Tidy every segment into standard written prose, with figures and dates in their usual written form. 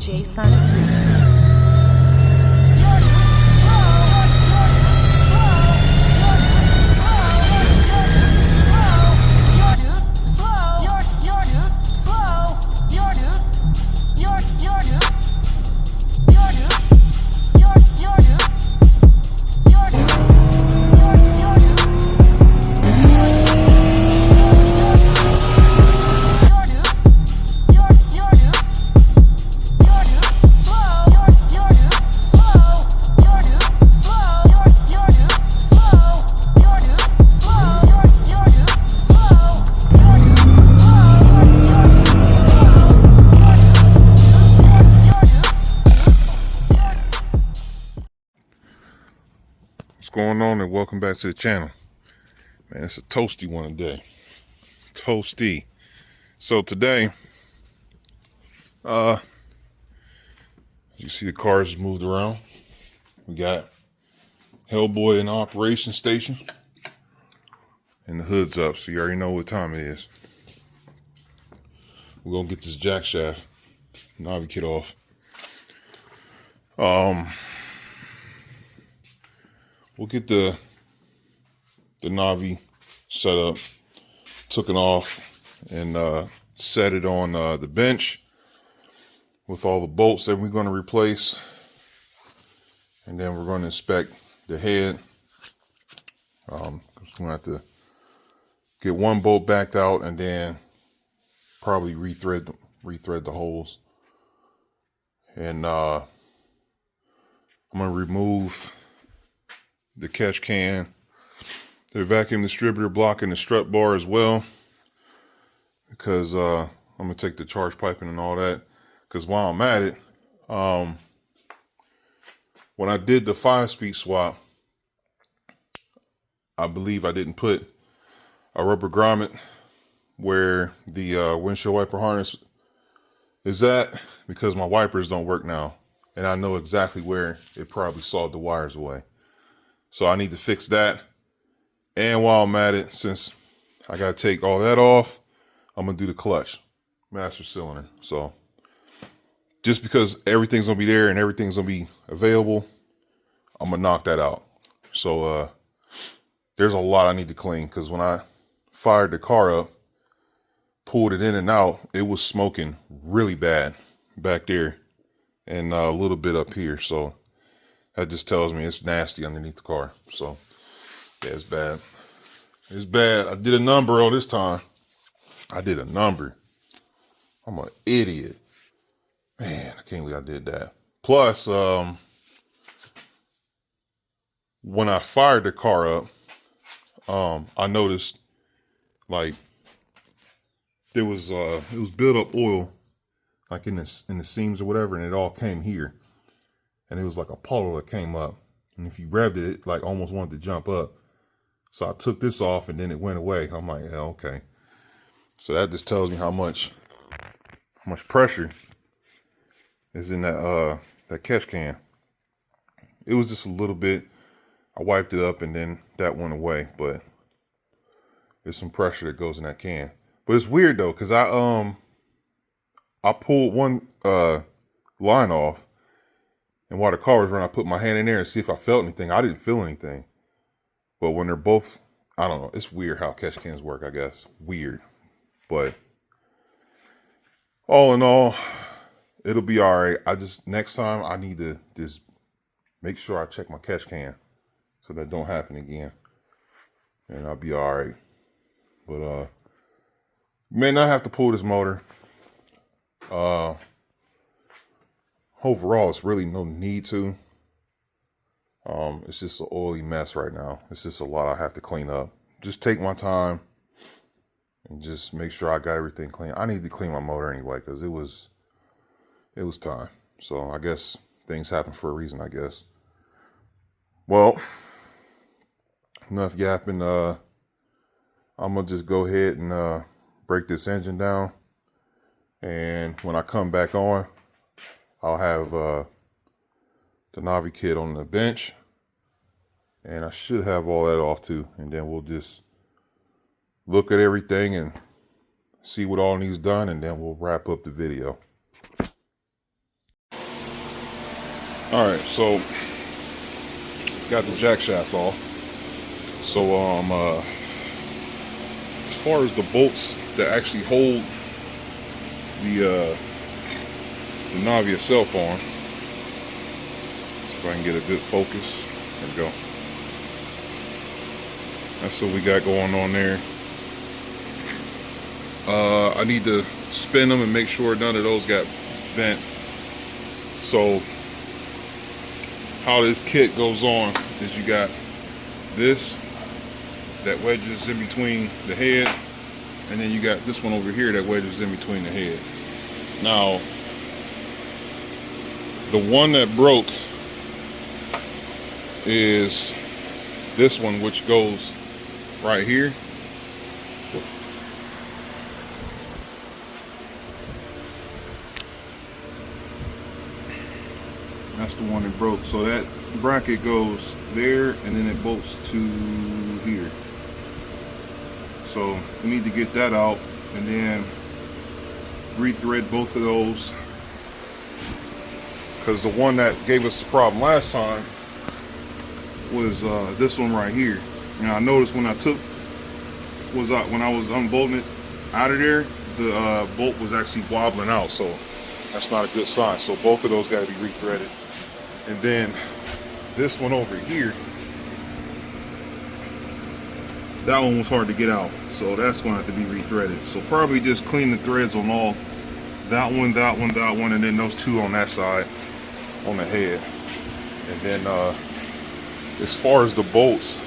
DJ Sonic. What's going on, and welcome back to the channel. Man, it's a toasty one today. Toasty. So today, you see the cars moved around. We got Hellboy in the operation station, and the hood's up, so you already know what time it is. We're gonna get this jack shaft Novi kit off. We'll get the Novi set up, took it off, and set it on the bench with all the bolts that we're going to replace. And then we're going to inspect the head. We're going to have to get one bolt backed out and then probably rethread the holes. And I'm going to remove the catch can, the vacuum distributor block, and the strut bar as well, because I'm gonna take the charge piping and all that. Because while I'm at it, when I did the 5-speed swap, I believe I didn't put a rubber grommet where the windshield wiper harness is at, because my wipers don't work now, and I know exactly where it probably sawed the wires away. So I need to fix that. And while I'm at it, since I got to take all that off, I'm going to do the clutch, master cylinder. So just because everything's going to be there and everything's going to be available, I'm going to knock that out. So there's a lot I need to clean, because when I fired the car up, pulled it in and out, it was smoking really bad back there and a little bit up here. So that just tells me it's nasty underneath the car. So yeah, it's bad. It's bad. I did a number on this time. I did a number. I'm an idiot. Man, I can't believe I did that. Plus, when I fired the car up, I noticed like it was built up oil like in the seams or whatever, and it all came here. And it was like a puddle that came up. And if you revved it, it like almost wanted to jump up. So I took this off and then it went away. I'm like, yeah, okay. So that just tells me how much pressure is in that catch can. It was just a little bit. I wiped it up and then that went away, but there's some pressure that goes in that can. But it's weird though, because I pulled one line off. And while the car was running, I put my hand in there and see if I felt anything. I didn't feel anything. But when they're both, I don't know. It's weird how catch cans work, I guess. Weird. But all in all, it'll be all right. Next time I need to just make sure I check my catch can so that don't happen again. And I'll be all right. But may not have to pull this motor. Overall, it's really no need to. It's just an oily mess right now. It's just a lot I have to clean up. Just take my time and just make sure I got everything clean. I need to clean my motor anyway, because it was time. So I guess things happen for a reason, I guess. Well, enough yapping. I'm gonna just go ahead and break this engine down. And when I come back on, I'll have the Novi kit on the bench. And I should have all that off too. And then we'll just look at everything and see what all needs done. And then we'll wrap up the video. All right, so got the jack shaft off. So as far as the bolts that actually hold the Novi itself on, see if I can get a good focus. There we go. That's what we got going on there. I need to spin them and make sure none of those got bent. So how this kit goes on is you got this that wedges in between the head, and then you got this one over here that wedges in between the head. Now, the one that broke is this one, which goes right here. That's the one that broke. So that bracket goes there, and then it bolts to here. So we need to get that out, and then rethread both of those, because the one that gave us the problem last time was this one right here. Now I noticed when I when I was unbolting it out of there, the bolt was actually wobbling out, so that's not a good sign. So both of those got to be rethreaded. And then this one over here, that one was hard to get out, so that's going to have to be rethreaded. So probably just clean the threads on all, that one, and then those two on that side on the head. And then as far as the bolts,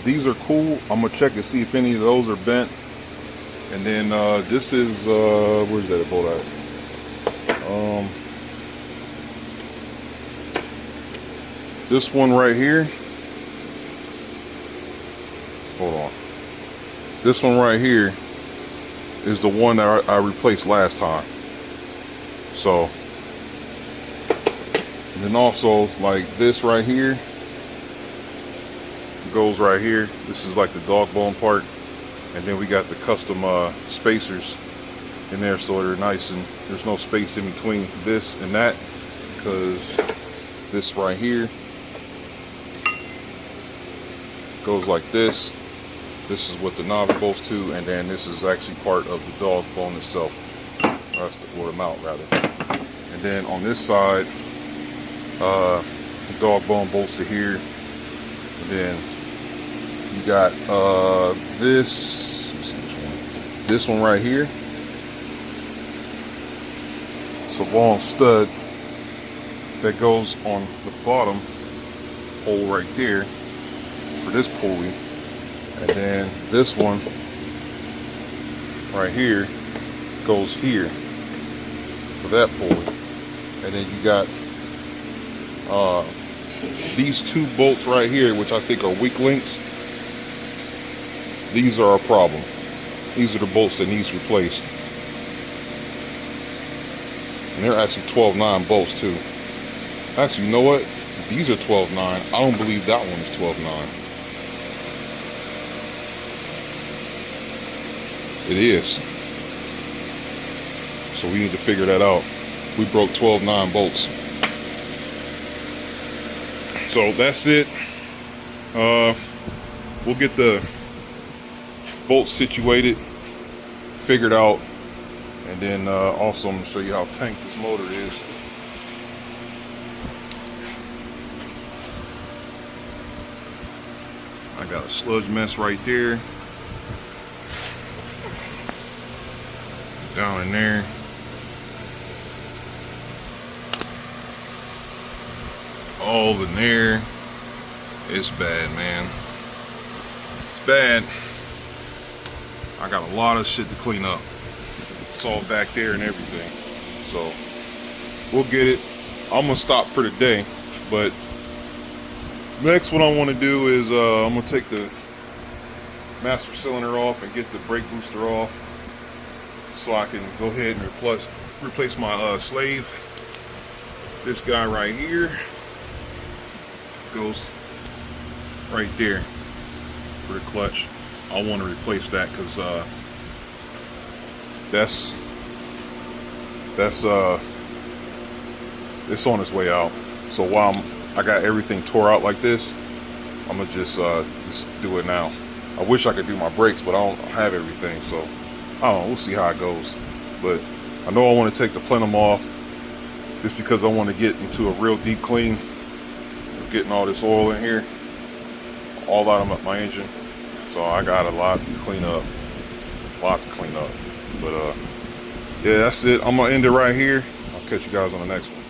these are cool. I'm gonna check to see if any of those are bent. And then this is where's that bolt at? This one right here. Hold on. This one right here is the one that I replaced last time. So, and then also like this right here goes right here. This is like the dog bone part, and then we got the custom spacers in there, so they're nice and there's no space in between this and that, because this right here goes like this. This is what the Novi bolts to, and then this is actually part of the dog bone itself, or the mount rather. And then on this side, the dog bone bolts to here, and then you got this. Let's see which one. This one right here. It's a long stud that goes on the bottom hole right there for this pulley. And then this one right here goes here for that pulley. And then you got these two bolts right here, which I think are weak links. These are a problem. These are the bolts that needs replaced. And they're actually 12-9 bolts too. Actually, you know what? These are 12-9. I don't believe that one is 12-9. It is. So we need to figure that out. We broke 12-9 bolts. So that's it. We'll get the bolts situated, figured out, and then also I'm going to show you how tank this motor is. I got a sludge mess right there. Down in there. All in there. It's bad, man. It's bad. I got a lot of shit to clean up. It's all back there and everything. So we'll get it. I'm gonna stop for today, but next what I want to do is I'm gonna take the master cylinder off and get the brake booster off. so I can go ahead and replace my slave. This guy right here goes right there for the clutch. I want to replace that because that's it's on its way out. So while I got everything tore out like this, I'm gonna just do it now. I wish I could do my brakes, but I don't have everything, so I don't know. We'll see how it goes. But I know I want to take the plenum off just because I want to get into a real deep clean of getting all this oil in here, all out of my engine. So I got a lot to clean up, But yeah, that's it. I'm gonna end it right here. I'll catch you guys on the next one.